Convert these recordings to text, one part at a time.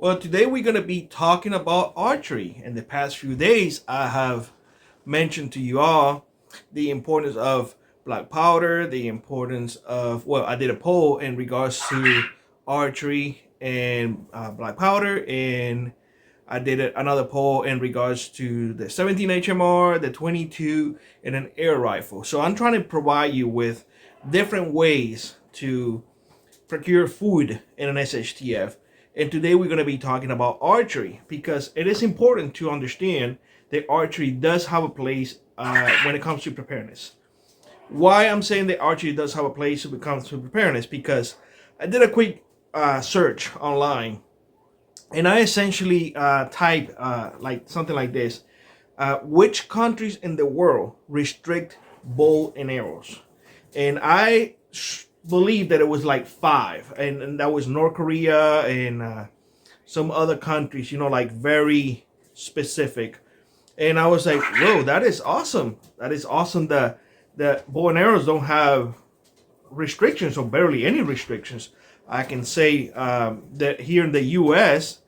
Well, today we're going to be talking about archery. In the past few days, I have mentioned to you all the importance of black powder, the importance of, well, I did a poll in regards to archery and black powder, and I did another poll in regards to the 17 HMR, the 22, and an air rifle. So I'm trying to provide you with different ways to procure food in an SHTF. And today we're going to be talking about archery because it is important to understand that archery does have a place when it comes to preparedness. Why I'm saying that archery does have a place when it comes to preparedness, because I did a quick search online, and I essentially type like something like this: which countries in the world restrict bow and arrows? And I believe that it was like 5, and that was North Korea and some other countries, like very specific. And I was like, whoa, that is awesome. That is awesome that bow and arrows don't have restrictions, or barely any restrictions. I can say that here in the US,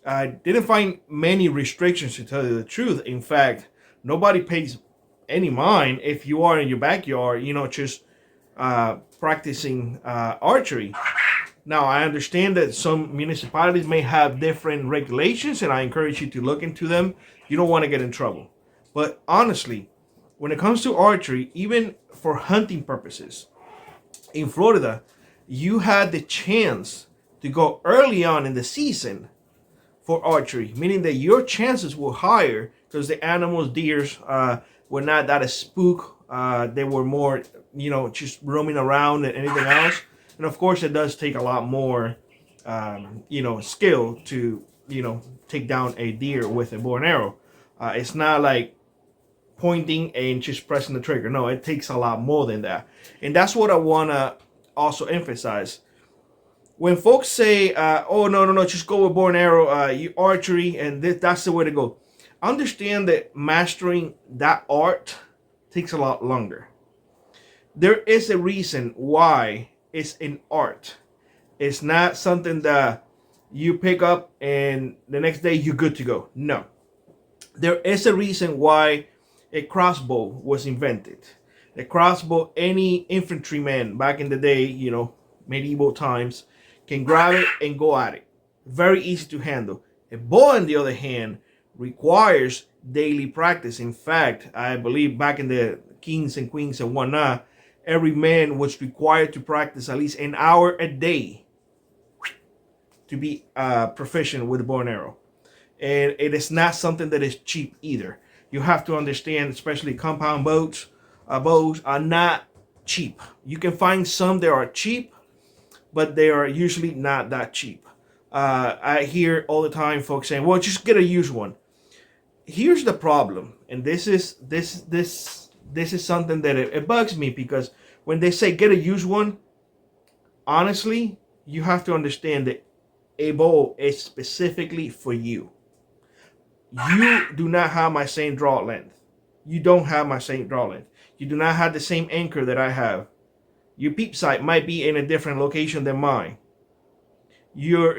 I didn't find many restrictions, to tell you the truth. In fact, nobody pays any mind if you are in your backyard, just practicing archery. Now, I understand that some municipalities may have different regulations, and I encourage you to look into them. You don't want to get in trouble. But honestly, when it comes to archery, even for hunting purposes, in Florida, you had the chance to go early on in the season for archery, meaning that your chances were higher because the animals, deers, were not that a spook. They were more, just roaming around than anything else. And of course, it does take a lot more, skill to, take down a deer with a bow and arrow. It's not like pointing and just pressing the trigger. No, it takes a lot more than that. And that's what I want to also emphasize. When folks say, oh, no, just go with bow and arrow, you archery, and that's the way to go. Understand that mastering that art takes a lot longer. There is a reason why it's an art. It's not something that you pick up and the next day you're good to go. No. There is a reason why a crossbow was invented. The crossbow, any infantryman back in the day, medieval times, can grab it and go at it. Very easy to handle. A bow, on the other hand, requires daily practice. In fact, I believe back in the kings and queens and whatnot, every man was required to practice at least an hour a day to be proficient with the bow and arrow. And it is not something that is cheap either. You have to understand, especially compound bows are not cheap. You can find some that are cheap, but they are usually not that cheap. I hear all the time folks saying, well, just get a used one. Here's the problem, and this is something that it bugs me, because when they say get a used one, honestly, you have to understand that a bow is specifically for you. You do not have my same draw length. You don't have my same draw length. You do not have the same anchor that I have. Your peep sight might be in a different location than mine. Your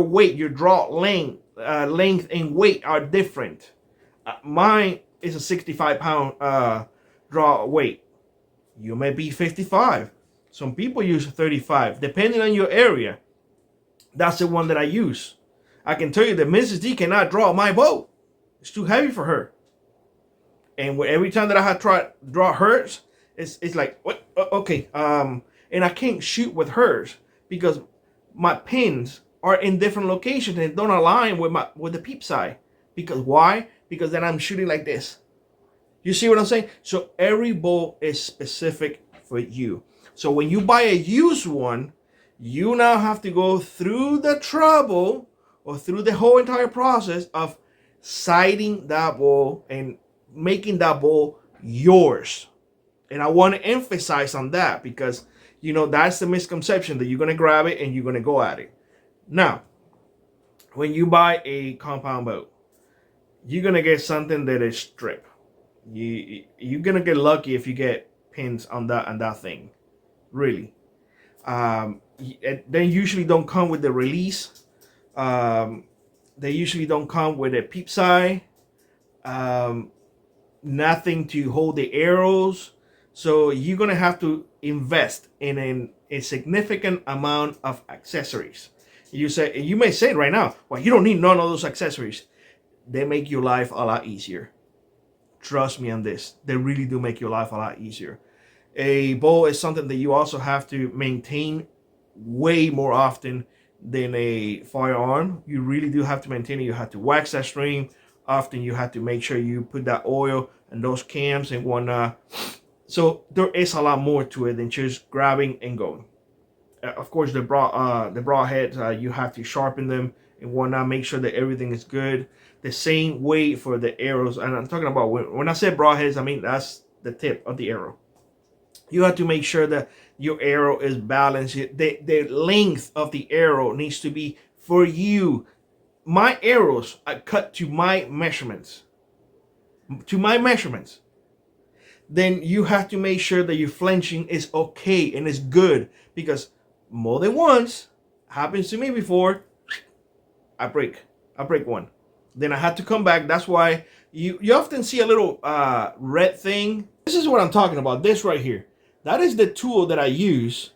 weight, your draw length and weight are different. Mine is a 65-pound draw weight. You may be 55. Some people use 35, depending on your area. That's the one that I use. I can tell you that Mrs. D cannot draw my bow. It's too heavy for her. And every time that I have tried draw hers, it's like, what? Okay. And I can't shoot with hers because my pins are in different locations and don't align with the peep sight. Because why? Because then I'm shooting like this. You see what I'm saying? So every bow is specific for you. So when you buy a used one, you now have to go through the trouble or through the whole entire process of sighting that bow and making that bow yours. And I want to emphasize on that because, that's the misconception, that you're going to grab it and you're going to go at it. Now, when you buy a compound bow, you're going to get something that is strip. You're going to get lucky if you get pins on that thing. Really. They usually don't come with the release They usually don't come with a peep sight, nothing to hold the arrows. So you're gonna have to invest in a significant amount of accessories. You may say right now, well, you don't need none of those accessories. They make your life a lot easier. Trust me on this. They really do make your life a lot easier. A bow is something that you also have to maintain way more often than a firearm. You really do have to maintain it. You have to wax that string often. You have to make sure you put that oil and those cams and whatnot. So there is a lot more to it than just grabbing and going. Of course, the broadheads, you have to sharpen them and whatnot. Make sure that everything is good. The same way for the arrows. And I'm talking about when I say broadheads, I mean that's the tip of the arrow. You have to make sure that your arrow is balanced. The length of the arrow needs to be for you. My arrows are cut to my measurements. Then you have to make sure that your flinching is okay and is good, because more than once, happens to me before, I break one. Then I had to come back. That's why you often see a little red thing. This is what I'm talking about. This right here. That is the tool that I use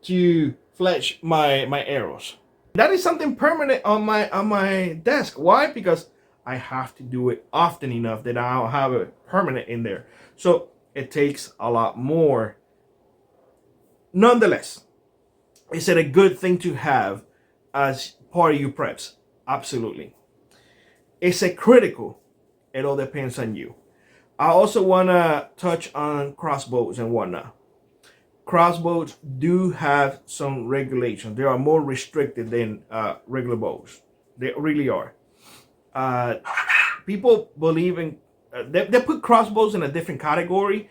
to fletch my arrows. That is something permanent on my desk. Why? Because I have to do it often enough that I'll have it permanent in there. So it takes a lot more. Nonetheless, is it a good thing to have as part of your preps? Absolutely. Is it critical? It all depends on you. I also want to touch on crossbows and whatnot. Crossbows do have some regulations. They are more restricted than regular bows. They really are. People believe in they put crossbows in a different category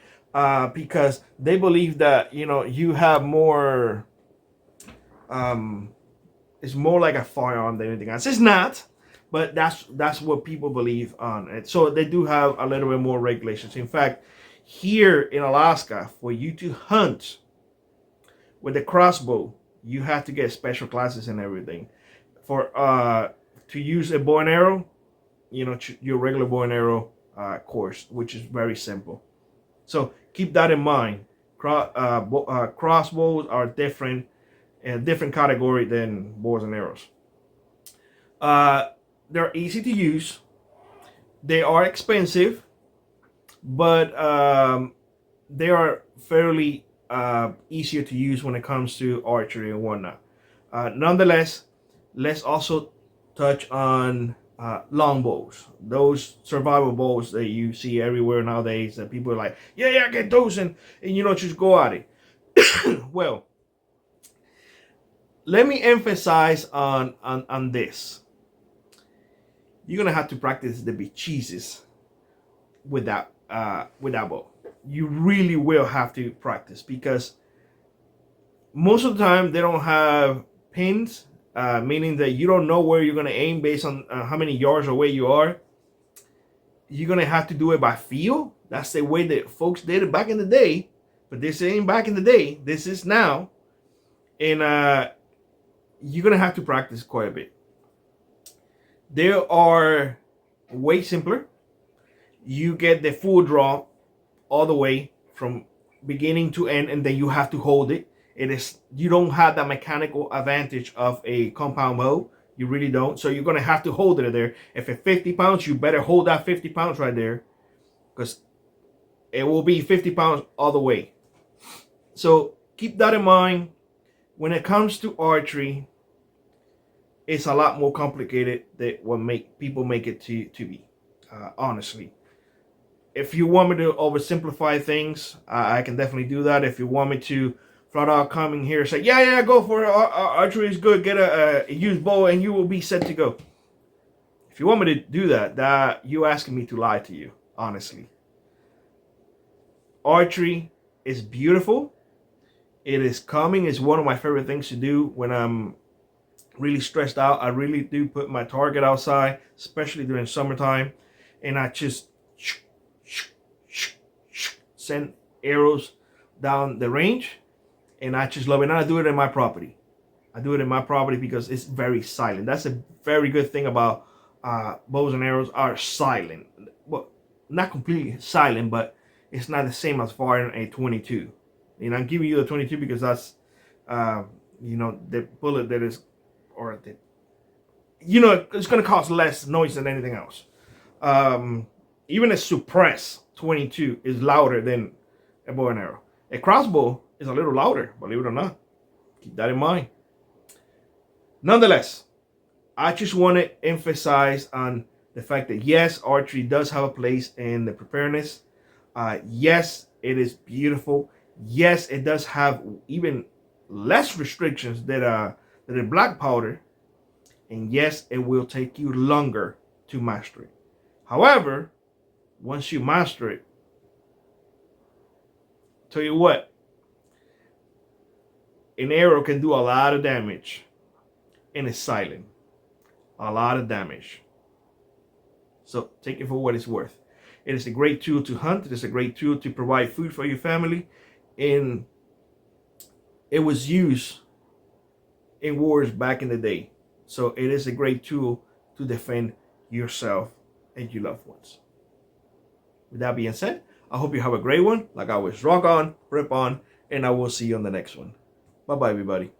because they believe that you have more. It's more like a firearm than anything else. It's not, but that's what people believe on it. So they do have a little bit more regulations. In fact, here in Alaska, for you to hunt with a crossbow, you have to get special classes and everything. For to use a bow and arrow, your regular bow and arrow course, which is very simple. So keep that in mind. Crossbows are different, a different category than bows and arrows. They're easy to use. They are expensive, but they are fairly easier to use when it comes to archery and whatnot. Nonetheless, let's also touch on longbows, those survival bows that you see everywhere nowadays that people are like, yeah, get those and just go at it. Well, let me emphasize on this. You're gonna have to practice the bejesus with that bow. You really will have to practice, because most of the time they don't have pins, meaning that you don't know where you're going to aim based on how many yards away you are. You're going to have to do it by feel. That's the way that folks did it back in the day, but this ain't back in the day. This is now. And you're going to have to practice quite a bit. They are way simpler. You get the full draw all the way from beginning to end, and then you have to hold it. You don't have that mechanical advantage of a compound bow. You really don't. So you're going to have to hold it there. If it's 50 pounds, you better hold that 50 pounds right there, because it will be 50 pounds all the way. So keep that in mind. When it comes to archery, it's a lot more complicated than what people make it to be, honestly. If you want me to oversimplify things, I can definitely do that. If you want me to flat out come in here and say, yeah, go for it. Archery is good. Get a used bow and you will be set to go. If you want me to do that you asking me to lie to you, honestly. Archery is beautiful. It is calming. It's one of my favorite things to do when I'm really stressed out. I really do put my target outside, especially during summertime, and I just send arrows down the range, and I just love it. And I do it in my property. I do it in my property because it's very silent. That's a very good thing about bows and arrows are silent. Well, not completely silent, but it's not the same as firing a 22. You know, I'm giving you the 22 because that's, you know, the bullet that is, or the, you know, it's going to cause less noise than anything else. Even a suppressed 22 is louder than a bow and arrow. A crossbow is a little louder, believe it or not. Keep that in mind. Nonetheless, I just want to emphasize on the fact that yes, archery does have a place in the preparedness. Yes, it is beautiful. Yes, it does have even less restrictions than a black powder. And yes, it will take you longer to master it. However, once you master it, tell you what, an arrow can do a lot of damage and it's silent. A lot of damage. So take it for what it's worth. It is a great tool to hunt. It is a great tool to provide food for your family. And it was used in wars back in the day. So it is a great tool to defend yourself and your loved ones. With that being said, I hope you have a great one. Like always, rock on, rip on, and I will see you on the next one. Bye-bye, everybody.